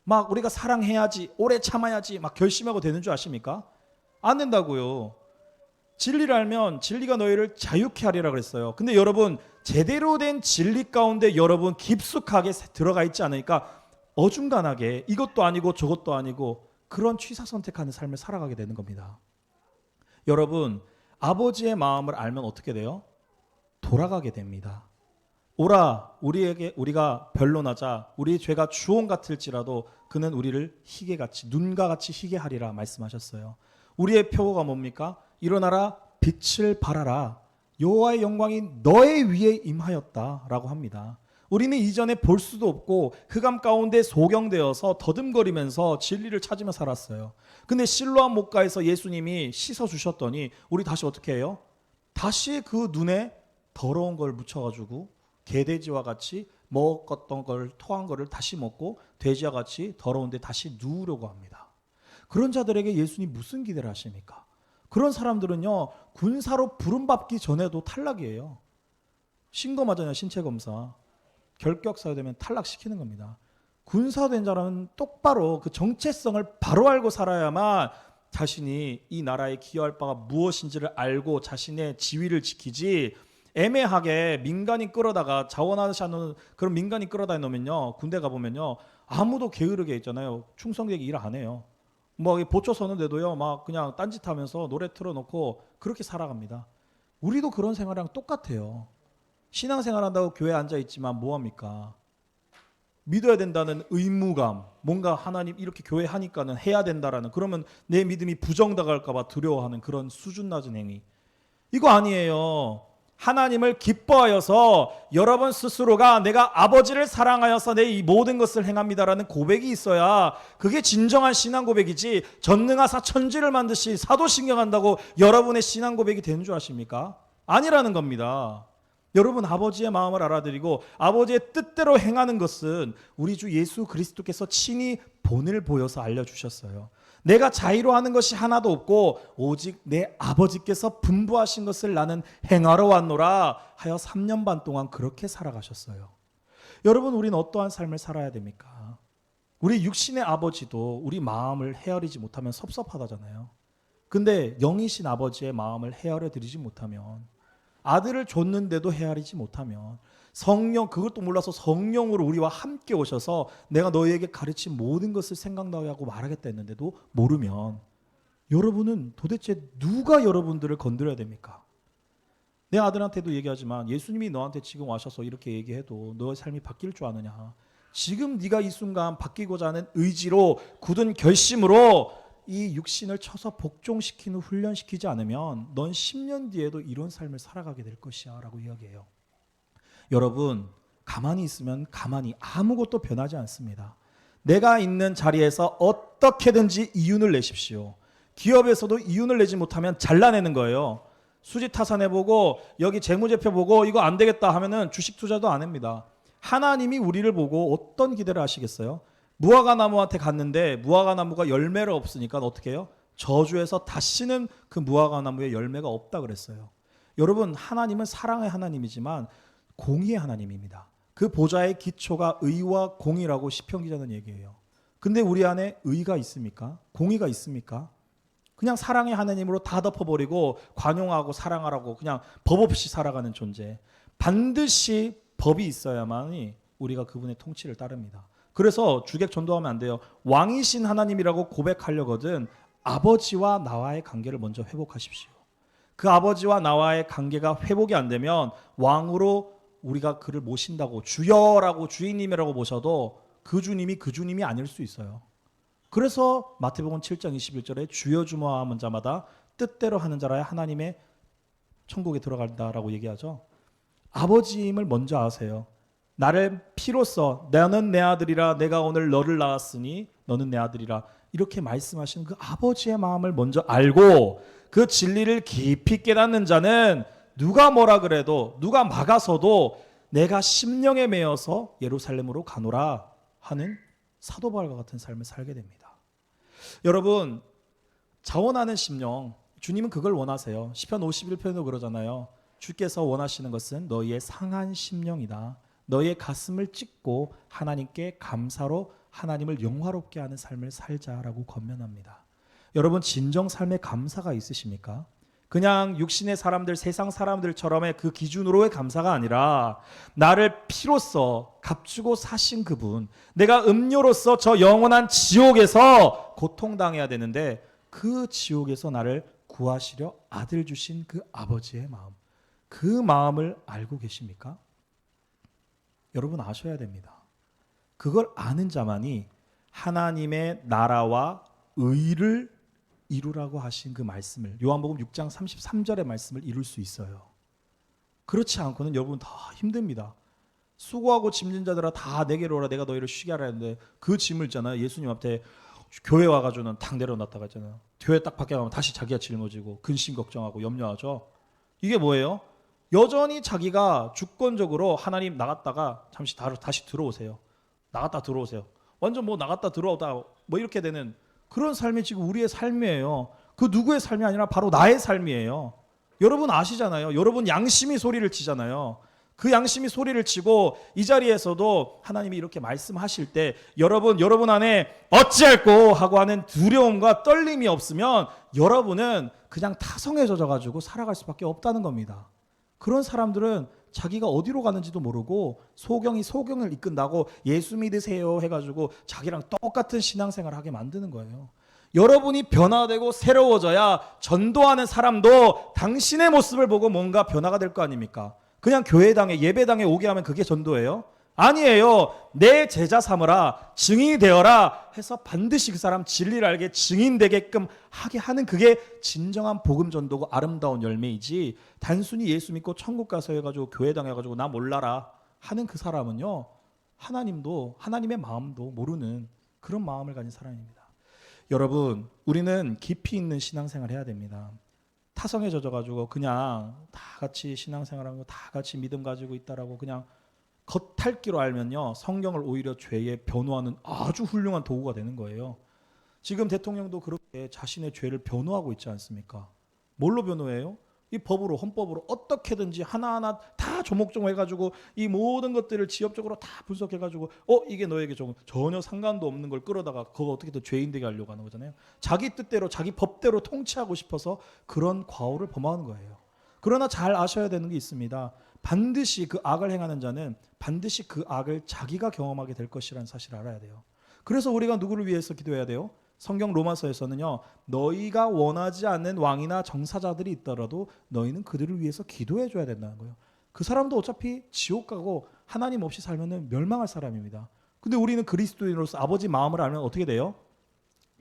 막 우리가 사랑해야지, 오래 참아야지 막 결심하고 되는 줄 아십니까? 안 된다고요. 진리를 알면 진리가 너희를 자유케 하리라 그랬어요. 근데 여러분 제대로 된 진리 가운데 여러분 깊숙하게 들어가 있지 않으니까 어중간하게 이것도 아니고 저것도 아니고 그런 취사 선택하는 삶을 살아가게 되는 겁니다. 여러분 아버지의 마음을 알면 어떻게 돼요? 돌아가게 됩니다. 오라 우리가 변론하자. 우리의 죄가 주홍 같을지라도 그는 우리를 희게같이 눈과 같이 희게 하리라 말씀하셨어요. 우리의 표어가 뭡니까? 일어나라 빛을 발하라. 여호와의 영광이 너의 위에 임하였다라고 합니다. 우리는 이전에 볼 수도 없고 흑암 가운데 소경되어서 더듬거리면서 진리를 찾으며 살았어요. 근데 실로암 목가에서 예수님이 씻어주셨더니 우리 다시 어떻게 해요? 다시 그 눈에 더러운 걸 묻혀가지고 개돼지와 같이 먹었던 걸 토한 거를 다시 먹고 돼지와 같이 더러운데 다시 누우려고 합니다. 그런 자들에게 예수님 무슨 기대를 하십니까? 그런 사람들은요 군사로 부름받기 전에도 탈락이에요. 신검하잖아요. 신체검사. 결격사유 되면 탈락시키는 겁니다. 군사된 자라는 똑바로 그 정체성을 바로 알고 살아야만 자신이 이 나라에 기여할 바가 무엇인지를 알고 자신의 지위를 지키지 애매하게 민간인 끌어다가 자원하는 그런 민간인 끌어다 놓으면요 군대 가보면요 아무도 게으르게 있잖아요. 충성되게 일 안 해요. 뭐 보초 서는데도요 막 그냥 딴짓하면서 노래 틀어놓고 그렇게 살아갑니다. 우리도 그런 생활이랑 똑같아요. 신앙생활한다고 교회에 앉아있지만 뭐합니까? 믿어야 된다는 의무감, 뭔가 하나님 이렇게 교회 하니까는 해야 된다라는 그러면 내 믿음이 부정당할까 봐 두려워하는 그런 수준 낮은 행위. 이거 아니에요. 하나님을 기뻐하여서 여러분 스스로가 내가 아버지를 사랑하여서 내 이 모든 것을 행합니다라는 고백이 있어야 그게 진정한 신앙 고백이지 전능하사 천지를 만드시 사도신경한다고 여러분의 신앙 고백이 되는 줄 아십니까? 아니라는 겁니다. 여러분 아버지의 마음을 알아들이고 아버지의 뜻대로 행하는 것은 우리 주 예수 그리스도께서 친히 본을 보여서 알려주셨어요. 내가 자의로 하는 것이 하나도 없고 오직 내 아버지께서 분부하신 것을 나는 행하러 왔노라 하여 3년 반 동안 그렇게 살아가셨어요. 여러분 우리는 어떠한 삶을 살아야 됩니까? 우리 육신의 아버지도 우리 마음을 헤아리지 못하면 섭섭하다잖아요. 근데 영이신 아버지의 마음을 헤아려 드리지 못하면 아들을 줬는데도 헤아리지 못하면 성령 그것도 몰라서 성령으로 우리와 함께 오셔서 내가 너희에게 가르친 모든 것을 생각나게 하고 말하겠다 했는데도 모르면 여러분은 도대체 누가 여러분들을 건드려야 됩니까? 내 아들한테도 얘기하지만 예수님이 너한테 지금 와셔서 이렇게 얘기해도 너의 삶이 바뀔 줄 아느냐. 지금 네가 이 순간 바뀌고자 하는 의지로 굳은 결심으로 이 육신을 쳐서 복종시키는 훈련시키지 않으면 넌 10년 뒤에도 이런 삶을 살아가게 될 것이야 라고 이야기해요. 여러분 가만히 있으면 가만히 아무것도 변하지 않습니다. 내가 있는 자리에서 어떻게든지 이윤을 내십시오. 기업에서도 이윤을 내지 못하면 잘라내는 거예요. 수지 타산해보고 여기 재무제표 보고 이거 안 되겠다 하면은 주식 투자도 안 합니다. 하나님이 우리를 보고 어떤 기대를 하시겠어요? 무화과 나무한테 갔는데 무화과 나무가 열매가 없으니까 어떻게 해요? 저주해서 다시는 그 무화과 나무에 열매가 없다 그랬어요. 여러분 하나님은 사랑의 하나님이지만 공의의 하나님입니다. 그 보좌의 기초가 의와 공의라고 시편 기자는 얘기해요. 근데 우리 안에 의가 있습니까? 공의가 있습니까? 그냥 사랑의 하나님으로 다 덮어버리고 관용하고 사랑하라고 그냥 법 없이 살아가는 존재. 반드시 법이 있어야만이 우리가 그분의 통치를 따릅니다. 그래서 주객 전도하면 안 돼요. 왕이신 하나님이라고 고백하려거든 아버지와 나와의 관계를 먼저 회복하십시오. 그 아버지와 나와의 관계가 회복이 안 되면 왕으로 우리가 그를 모신다고 주여라고 주인님이라고 모셔도 그 주님이 아닐 수 있어요. 그래서 마태복음 7장 21절에 주여 주모하는 자마다 뜻대로 하는 자라야 하나님의 천국에 들어간다라고 얘기하죠. 아버지임을 먼저 아세요. 나를 피로써 너는 내 아들이라 내가 오늘 너를 낳았으니 너는 내 아들이라 이렇게 말씀하시는 그 아버지의 마음을 먼저 알고 그 진리를 깊이 깨닫는 자는 누가 뭐라 그래도 누가 막아서도 내가 심령에 매여서 예루살렘으로 가노라 하는 사도 바울과 같은 삶을 살게 됩니다. 여러분 자원하는 심령 주님은 그걸 원하세요. 시편 51편도 그러잖아요. 주께서 원하시는 것은 너희의 상한 심령이다. 너희의 가슴을 찢고 하나님께 감사로 하나님을 영화롭게 하는 삶을 살자라고 권면합니다. 여러분 진정 삶에 감사가 있으십니까? 그냥 육신의 사람들 세상 사람들처럼의 그 기준으로의 감사가 아니라 나를 피로써 값주고 사신 그분, 내가 음료로서 저 영원한 지옥에서 고통당해야 되는데 그 지옥에서 나를 구하시려 아들 주신 그 아버지의 마음, 그 마음을 알고 계십니까? 여러분 아셔야 됩니다. 그걸 아는 자만이 하나님의 나라와 의를 이루라고 하신 그 말씀을 요한복음 6장 33절의 말씀을 이룰 수 있어요. 그렇지 않고는 여러분 다 힘듭니다. 수고하고 짐진 자들아 다 내게로 오라 내가 너희를 쉬게 하라 했는데 그 짐을 있잖아요. 예수님 앞에 교회 와가지고는 탁 내려놨다가 있잖아요. 교회 딱 밖에 가면 다시 자기가 짊어지고 근심 걱정하고 염려하죠. 이게 뭐예요? 여전히 자기가 주권적으로 하나님 나갔다가 잠시 다시 들어오세요. 나갔다 들어오세요. 완전 뭐 나갔다 들어오다 뭐 이렇게 되는 그런 삶이 지금 우리의 삶이에요. 그 누구의 삶이 아니라 바로 나의 삶이에요. 여러분 아시잖아요. 여러분 양심이 소리를 치잖아요. 그 양심이 소리를 치고 이 자리에서도 하나님이 이렇게 말씀하실 때 여러분 안에 어찌할꼬 하고 하는 두려움과 떨림이 없으면 여러분은 그냥 타성에 젖어가지고 살아갈 수밖에 없다는 겁니다. 그런 사람들은 자기가 어디로 가는지도 모르고 소경이 소경을 이끈다고 예수 믿으세요 해가지고 자기랑 똑같은 신앙생활을 하게 만드는 거예요. 여러분이 변화되고 새로워져야 전도하는 사람도 당신의 모습을 보고 뭔가 변화가 될 거 아닙니까? 그냥 교회당에 예배당에 오게 하면 그게 전도예요? 아니에요. 내 제자 삼으라 증인이 되어라 해서 반드시 그 사람 진리를 알게 증인되게끔 하게 하는 그게 진정한 복음 전도고 아름다운 열매이지 단순히 예수 믿고 천국 가서 해가지고 교회당 해가지고 나 몰라라 하는 그 사람은요 하나님도 하나님의 마음도 모르는 그런 마음을 가진 사람입니다. 여러분 우리는 깊이 있는 신앙생활을 해야 됩니다. 타성에 젖어가지고 그냥 다 같이 신앙생활하고 다 같이 믿음 가지고 있다라고 그냥 겉핥기로 알면요 성경을 오히려 죄에 변호하는 아주 훌륭한 도구가 되는 거예요. 지금 대통령도 그렇게 자신의 죄를 변호하고 있지 않습니까? 뭘로 변호해요? 이 법으로 헌법으로 어떻게든지 하나하나 다 조목조목 해가지고 이 모든 것들을 지엽적으로 다 분석해가지고 이게 너에게 전혀 상관도 없는 걸 끌어다가 그거 어떻게든 죄인 되게 하려고 하는 거잖아요. 자기 뜻대로 자기 법대로 통치하고 싶어서 그런 과오를 범하는 거예요. 그러나 잘 아셔야 되는 게 있습니다. 반드시 그 악을 행하는 자는 반드시 그 악을 자기가 경험하게 될 것이라는 사실을 알아야 돼요. 그래서 우리가 누구를 위해서 기도해야 돼요? 성경 로마서에서는요, 너희가 원하지 않는 왕이나 정사자들이 있더라도 너희는 그들을 위해서 기도해 줘야 된다는 거예요. 그 사람도 어차피 지옥 가고 하나님 없이 살면은 멸망할 사람입니다. 근데 우리는 그리스도인으로서 아버지 마음을 알면 어떻게 돼요?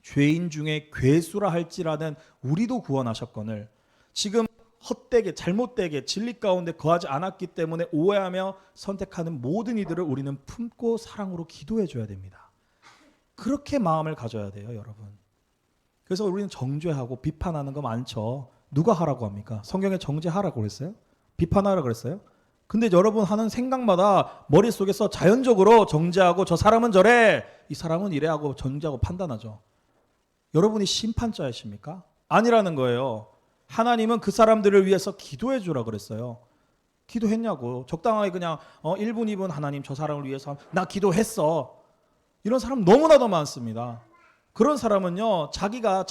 죄인 중에 괴수라 할지라는 우리도 구원하셨거늘 지금 헛되게 잘못되게 진리 가운데 거하지 않았기 때문에 오해하며 선택하는 모든 이들을 우리는 품고 사랑으로 기도해 줘야 됩니다. 그렇게 마음을 가져야 돼요, 여러분. 그래서 우리는 정죄하고 비판하는 거 많죠. 누가 하라고 합니까? 성경에 정죄하라고 그랬어요? 비판하라고 그랬어요? 근데 여러분 하는 생각마다 머릿속에서 자연적으로 정죄하고 저 사람은 저래, 이 사람은 이래 하고 정죄하고 판단하죠. 여러분이 심판자이십니까? 아니라는 거예요. 하나님은 그 사람들을 위해서 기도해 주라 그랬어요. 기도했냐고. 적당하게 그냥 1분 2분 하나님 저 사람을 위해서 나 기도했어. 이런 사람 너무나도 많습니다. 그런 사람은요, 자기가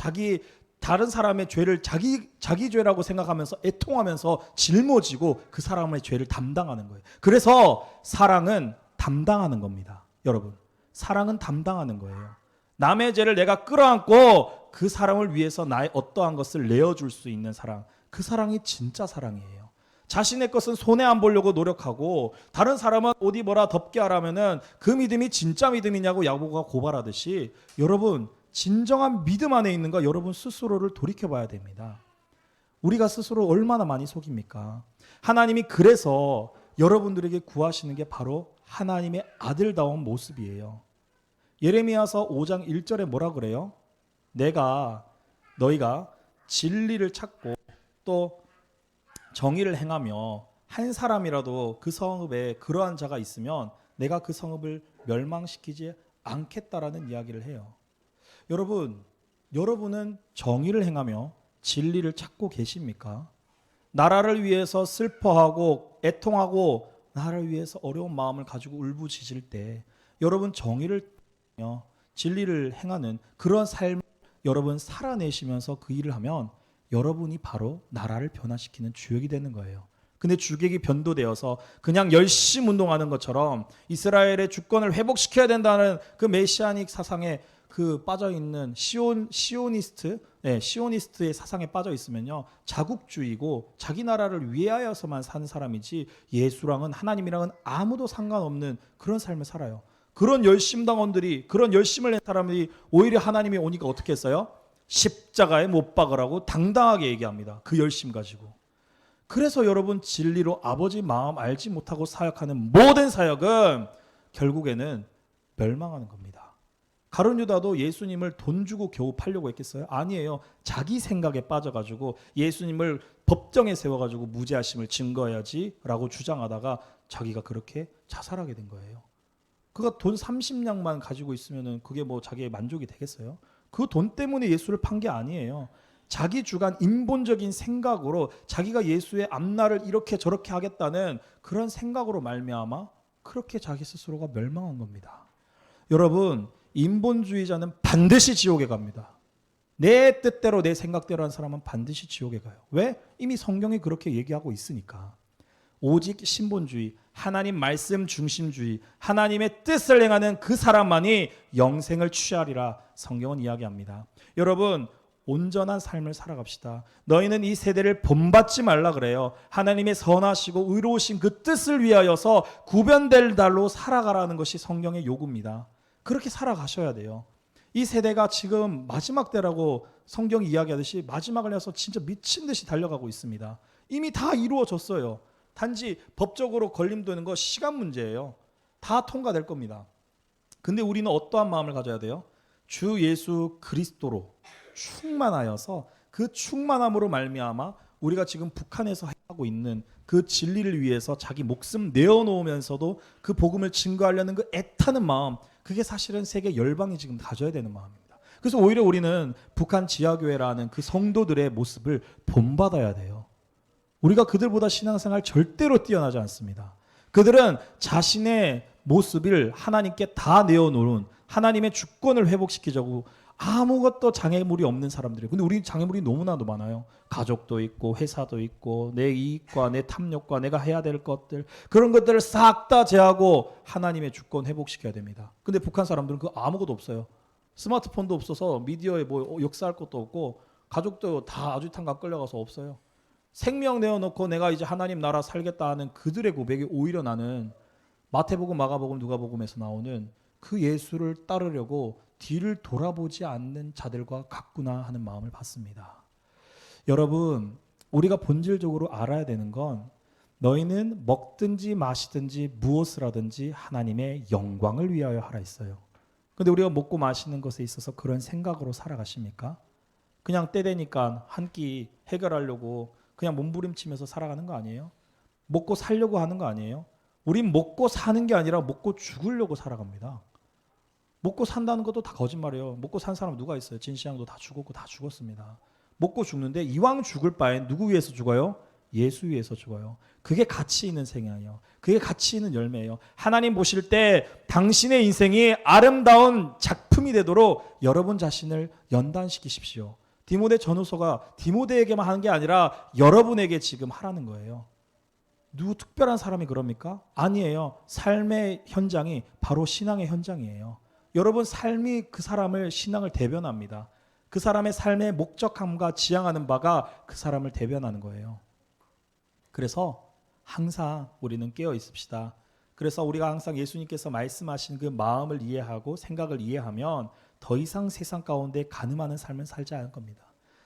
다른 사람의 죄를 자기 죄라고 생각하면서 애통하면서 짊어지고 그 사람의 죄를 담당하는 거예요. 그래서 사랑은 담당하는 겁니다. 여러분, 사랑은 담당하는 거예요. 남의 죄를 내가 끌어안고 그 사람을 위해서 나의 어떠한 것을 내어줄 수 있는 사랑, 그 사랑이 진짜 사랑이에요. 자신의 것은 손해 안 보려고 노력하고 다른 사람은 옷 입어라 덥게 하라면은 그 믿음이 진짜 믿음이냐고 야고보가 고발하듯이 여러분 진정한 믿음 안에 있는 거 여러분 스스로를 돌이켜봐야 됩니다. 우리가 스스로 얼마나 많이 속입니까? 하나님이 그래서 여러분들에게 구하시는 게 바로 하나님의 아들다운 모습이에요. 예레미야서 5장 1절에 뭐라 그래요? 너희가 진리를 찾고 또 정의를 행하며 한 사람이라도 그 성읍에 그러한 자가 있으면 내가 그 성읍을 멸망시키지 않겠다라는 이야기를 해요. 여러분은 정의를 행하며 진리를 찾고 계십니까? 나라를 위해서 슬퍼하고 애통하고 나라를 위해서 어려운 마음을 가지고 울부짖을 때 여러분 정의를 하며 진리를 행하는 그런 삶을 여러분 살아내시면서 그 일을 하면 여러분이 바로 나라를 변화시키는 주역이 되는 거예요. 근데 주객이 변도되어서 그냥 열심히 운동하는 것처럼 이스라엘의 주권을 회복시켜야 된다는 그 메시아닉 사상에 그 빠져 있는 시오니스트의 사상에 빠져 있으면요, 자국주의고 자기 나라를 위하여서만 사는 사람이지 예수랑은 하나님이랑은 아무도 상관없는 그런 삶을 살아요. 그런 열심당원들이, 그런 열심을 낸 사람들이 오히려 하나님이 오니까 어떻게 했어요? 십자가에 못 박으라고 당당하게 얘기합니다. 그 열심 가지고. 그래서 여러분 진리로 아버지 마음 알지 못하고 사역하는 모든 사역은 결국에는 멸망하는 겁니다. 가룟 유다도 예수님을 돈 주고 겨우 팔려고 했겠어요? 아니에요. 자기 생각에 빠져가지고 예수님을 법정에 세워가지고 무죄하심을 증거해야지 라고 주장하다가 자기가 그렇게 자살하게 된 거예요. 그가 돈 30냥만 가지고 있으면 그게 뭐 자기의 만족이 되겠어요? 그 돈 때문에 예수를 판 게 아니에요. 자기 주관 인본적인 생각으로 자기가 예수의 앞날을 이렇게 저렇게 하겠다는 그런 생각으로 말미암아 그렇게 자기 스스로가 멸망한 겁니다. 여러분, 인본주의자는 반드시 지옥에 갑니다. 내 뜻대로 내 생각대로 한 사람은 반드시 지옥에 가요. 왜? 이미 성경이 그렇게 얘기하고 있으니까. 오직 신본주의, 하나님 말씀 중심주의, 하나님의 뜻을 행하는 그 사람만이 영생을 취하리라 성경은 이야기합니다. 여러분, 온전한 삶을 살아갑시다. 너희는 이 세대를 본받지 말라 그래요. 하나님의 선하시고 의로우신 그 뜻을 위하여서 구별될 달로 살아가라는 것이 성경의 요구입니다. 그렇게 살아가셔야 돼요. 이 세대가 지금 마지막 때라고 성경이 이야기하듯이 마지막을 향해서 진짜 미친 듯이 달려가고 있습니다. 이미 다 이루어졌어요. 단지 법적으로 걸림도는 거 시간 문제예요. 다 통과될 겁니다. 근데 우리는 어떠한 마음을 가져야 돼요? 주 예수 그리스도로 충만하여서 그 충만함으로 말미암아 우리가 지금 북한에서 하고 있는 그 진리를 위해서 자기 목숨 내어놓으면서도 그 복음을 증거하려는 그 애타는 마음, 그게 사실은 세계 열방이 지금 가져야 되는 마음입니다. 그래서 오히려 우리는 북한 지하교회라는 그 성도들의 모습을 본받아야 돼요. 우리가 그들보다 신앙생활 절대로 뛰어나지 않습니다. 그들은 자신의 모습을 하나님께 다 내어놓은 하나님의 주권을 회복시키자고 아무것도 장애물이 없는 사람들이에요. 근데 우리 장애물이 너무나도 많아요. 가족도 있고 회사도 있고 내 이익과 내 탐욕과 내가 해야 될 것들, 그런 것들을 싹 다 제하고 하나님의 주권 회복시켜야 됩니다. 근데 북한 사람들은 그 아무것도 없어요. 스마트폰도 없어서 미디어에 뭐 역사할 것도 없고 가족도 다 아주탄가 끌려가서 없어요. 생명 내어놓고 내가 이제 하나님 나라 살겠다 하는 그들의 고백이 오히려 나는 마태복음, 마가복음, 누가복음에서 나오는 그 예수를 따르려고 뒤를 돌아보지 않는 자들과 같구나 하는 마음을 받습니다. 여러분, 우리가 본질적으로 알아야 되는 건 너희는 먹든지 마시든지 무엇을 하든지 하나님의 영광을 위하여 하라 했어요. 근데 우리가 먹고 마시는 것에 있어서 그런 생각으로 살아가십니까? 그냥 때 되니까 한 끼 해결하려고 그냥 몸부림치면서 살아가는 거 아니에요? 먹고 살려고 하는 거 아니에요? 우린 먹고 사는 게 아니라 먹고 죽으려고 살아갑니다. 먹고 산다는 것도 다 거짓말이에요. 먹고 산 사람 누가 있어요? 진시황도 다 죽었고 다 죽었습니다. 먹고 죽는데 이왕 죽을 바엔 누구 위해서 죽어요? 예수 위해서 죽어요. 그게 가치 있는 생이에요. 그게 가치 있는 열매예요. 하나님 보실 때 당신의 인생이 아름다운 작품이 되도록 여러분 자신을 연단시키십시오. 디모데 전후서가 디모데에게만 하는 게 아니라 여러분에게 지금 하라는 거예요. 누구 특별한 사람이 그럽니까? 아니에요. 삶의 현장이 바로 신앙의 현장이에요. 여러분 삶이 그 사람을 신앙을 대변합니다. 그 사람의 삶의 목적함과 지향하는 바가 그 사람을 대변하는 거예요. 그래서 항상 우리는 깨어 있읍시다. 그래서 우리가 항상 예수님께서 말씀하신 그 마음을 이해하고 생각을 이해하면 더 이상 세상 가운데 가늠하는 삶을 살지 않을 겁니다.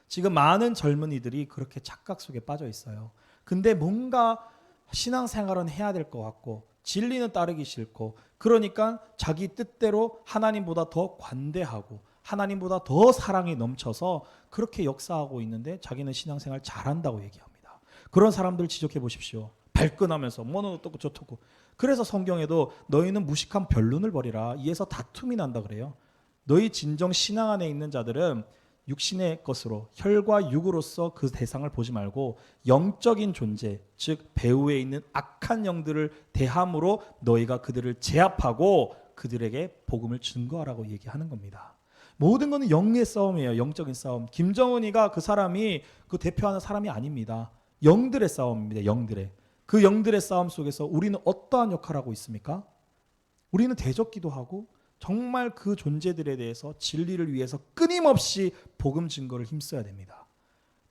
지금 많은 젊은이들이 그렇게 착각 속에 빠져 있어요. 근데 뭔가 신앙생활은 해야 될 것 같고 진리는 따르기 싫고 그러니까 자기 뜻대로 하나님보다 더 관대하고 하나님보다 더 사랑이 넘쳐서 그렇게 역사하고 있는데 자기는 신앙생활 잘한다고 얘기합니다. 그런 사람들 지적해 보십시오. 발끈하면서 뭐는 어떻고 저떻고. 그래서 성경에도 너희는 무식한 변론을 벌이라. 이에서 다툼이 난다 그래요. 너희 진정 신앙 안에 있는 자들은 육신의 것으로 혈과 육으로서 그 대상을 보지 말고 영적인 존재, 즉 배후에 있는 악한 영들을 대함으로 너희가 그들을 제압하고 그들에게 복음을 증거하라고 얘기하는 겁니다. 모든 것은 영의 싸움이에요. 영적인 싸움. 김정은이가 그 사람이 그 대표하는 사람이 아닙니다. 영들의 싸움입니다. 영들의. 그 영들의 싸움 속에서 우리는 어떠한 역할을 하고 있습니까? 우리는 대적기도 하고 정말 그 존재들에 대해서 진리를 위해서 끊임없이 복음 증거를 힘써야 됩니다.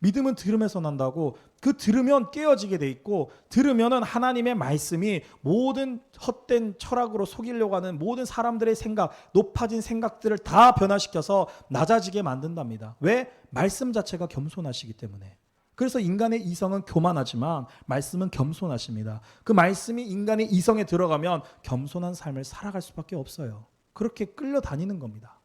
믿음은 들음에서 난다고 그 들으면 깨어지게 돼 있고 들으면은 하나님의 말씀이 모든 헛된 철학으로 속이려고 하는 모든 사람들의 생각, 높아진 생각들을 다 변화시켜서 낮아지게 만든답니다. 왜? 말씀 자체가 겸손하시기 때문에. 그래서 인간의 이성은 교만하지만 말씀은 겸손하십니다. 그 말씀이 인간의 이성에 들어가면 겸손한 삶을 살아갈 수밖에 없어요. 그렇게 끌려다니는 겁니다.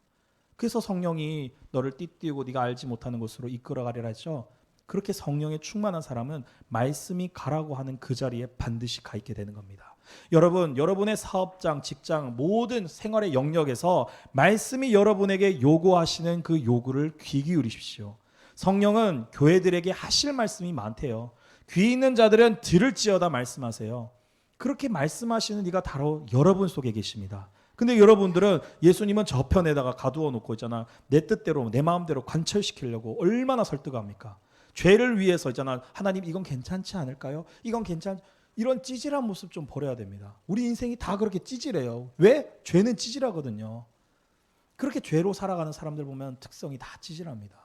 그래서 성령이 너를 띠띠우고 네가 알지 못하는 곳으로 이끌어가리라 했죠. 그렇게 성령에 충만한 사람은 말씀이 가라고 하는 그 자리에 반드시 가 있게 되는 겁니다. 여러분, 여러분의 사업장, 직장, 모든 생활의 영역에서 말씀이 여러분에게 요구하시는 그 요구를 귀 기울이십시오. 성령은 교회들에게 하실 말씀이 많대요. 귀 있는 자들은 들을지어다 말씀하세요. 그렇게 말씀하시는 이가 바로 여러분 속에 계십니다. 근데 여러분들은 예수님은 저편에다가 가두어 놓고 있잖아. 내 뜻대로 내 마음대로 관철시키려고 얼마나 설득합니까? 죄를 위해서 있잖아. 하나님 이건 괜찮지 않을까요? 이건 이런 찌질한 모습 좀 버려야 됩니다. 우리 인생이 다 그렇게 찌질해요. 왜? 죄는 찌질하거든요. 그렇게 죄로 살아가는 사람들 보면 특성이 다 찌질합니다.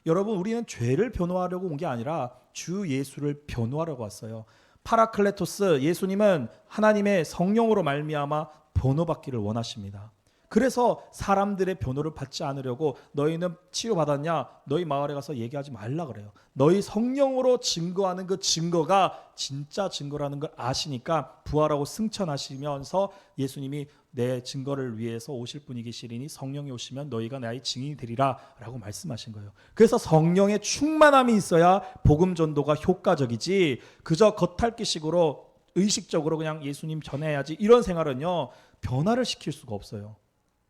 여러분, 우리는 죄를 변호하려고 온 게 아니라 주 예수를 변호하려고 왔어요. 파라클레토스, 예수님은 하나님의 성령으로 말미암아 변호받기를 원하십니다. 그래서 사람들의 변호를 받지 않으려고 너희는 치유받았냐? 너희 마을에 가서 얘기하지 말라 그래요. 너희 성령으로 증거하는 그 증거가 진짜 증거라는 걸 아시니까 부활하고 승천하시면서 예수님이 내 증거를 위해서 오실 분이 계시리니 성령이 오시면 너희가 나의 증인이 되리라 라고 말씀하신 거예요. 그래서 성령의 충만함이 있어야 복음 전도가 효과적이지 그저 겉핥기식으로 의식적으로 그냥 예수님 전해야지 이런 생활은요 변화를 시킬 수가 없어요.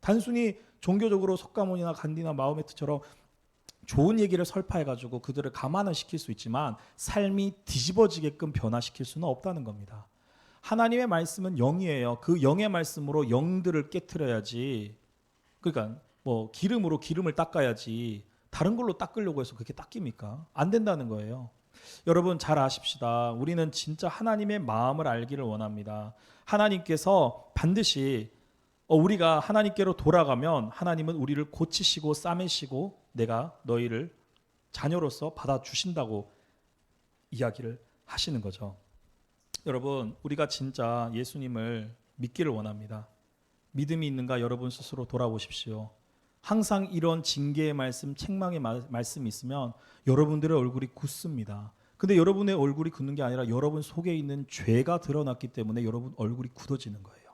단순히 종교적으로 석가모니나 간디나 마호메트처럼 좋은 얘기를 설파해가지고 그들을 감안을 시킬 수 있지만 삶이 뒤집어지게끔 변화시킬 수는 없다는 겁니다. 하나님의 말씀은 영이에요. 그 영의 말씀으로 영들을 깨트려야지. 그러니까 뭐 기름으로 기름을 닦아야지 다른 걸로 닦으려고 해서 그렇게 닦입니까? 안 된다는 거예요. 여러분 잘 아십시다. 우리는 진짜 하나님의 마음을 알기를 원합니다. 하나님께서 반드시 우리가 하나님께로 돌아가면 하나님은 우리를 고치시고 싸매시고 내가 너희를 자녀로서 받아주신다고 이야기를 하시는 거죠. 여러분, 우리가 진짜 예수님을 믿기를 원합니다. 믿음이 있는가 여러분 스스로 돌아보십시오. 항상 이런 징계의 말씀, 책망의 말씀이 있으면 여러분들의 얼굴이 굳습니다. 근데 여러분의 얼굴이 굳는 게 아니라 여러분 속에 있는 죄가 드러났기 때문에 여러분 얼굴이 굳어지는 거예요.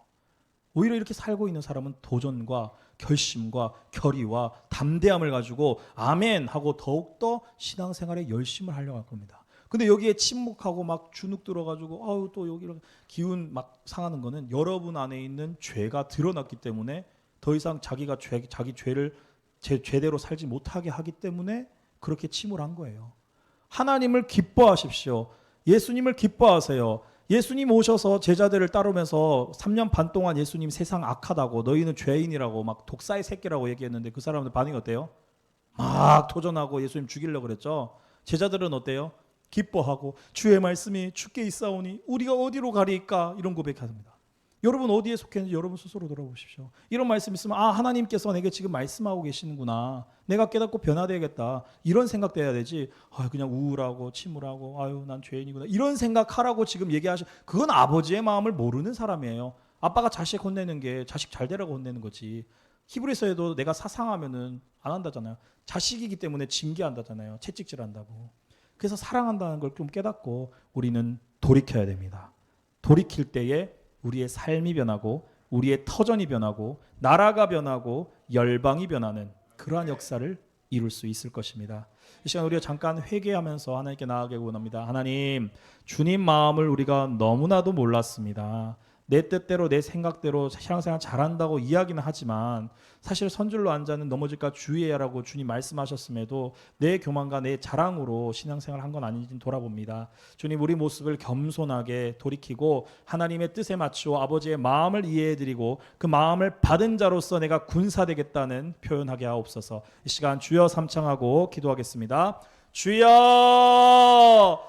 오히려 이렇게 살고 있는 사람은 도전과 결심과 결의와 담대함을 가지고 아멘 하고 더욱더 신앙생활에 열심을 하려고 할 겁니다. 근데 여기에 침묵하고 막 주눅 들어가지고 아유 또 여기 이렇게 기운 막 상하는 거는 여러분 안에 있는 죄가 드러났기 때문에 더 이상 자기가 자기 죄를 제대로 살지 못하게 하기 때문에 그렇게 침울한 거예요. 하나님을 기뻐하십시오. 예수님을 기뻐하세요. 예수님 오셔서 제자들을 따르면서 3년 반 동안 예수님 세상 악하다고 너희는 죄인이라고 막 독사의 새끼라고 얘기했는데 그 사람들 반응이 어때요? 막 도전하고 예수님 죽이려고 그랬죠. 제자들은 어때요? 기뻐하고 주의 말씀이 주께 있사오니 우리가 어디로 가리까 이런 고백합니다. 여러분 어디에 속했는지 여러분 스스로 돌아보십시오. 이런 말씀 있으면 하나님께서 내게 지금 말씀하고 계시는구나. 내가 깨닫고 변화되겠다. 이런 생각돼야 되지. 그냥 우울하고 침울하고 아유 난 죄인이구나. 이런 생각하라고 지금 그건 아버지의 마음을 모르는 사람이에요. 아빠가 자식 혼내는 게 자식 잘 되라고 혼내는 거지. 히브리서에도 내가 사상하면은 안 한다잖아요. 자식이기 때문에 징계한다잖아요. 채찍질한다고. 그래서 사랑한다는 걸 좀 깨닫고 우리는 돌이켜야 됩니다. 돌이킬 때에 우리의 삶이 변하고 우리의 터전이 변하고 나라가 변하고 열방이 변하는 그러한 역사를 이룰 수 있을 것입니다. 이 시간 우리가 잠깐 회개하면서 하나님께 나아가기 원합니다. 하나님, 주님 마음을 우리가 너무나도 몰랐습니다. 내 뜻대로 내 생각대로 신앙생활 잘한다고 이야기는 하지만 사실 선줄로 앉아는 넘어질까 주의해라고 주님 말씀하셨음에도 내 교만과 내 자랑으로 신앙생활 한 건 아닌지 돌아봅니다. 주님 우리 모습을 겸손하게 돌이키고 하나님의 뜻에 맞추어 아버지의 마음을 이해해드리고 그 마음을 받은 자로서 내가 군사되겠다는 표현하게 하옵소서. 이 시간 주여 삼창하고 기도하겠습니다. 주여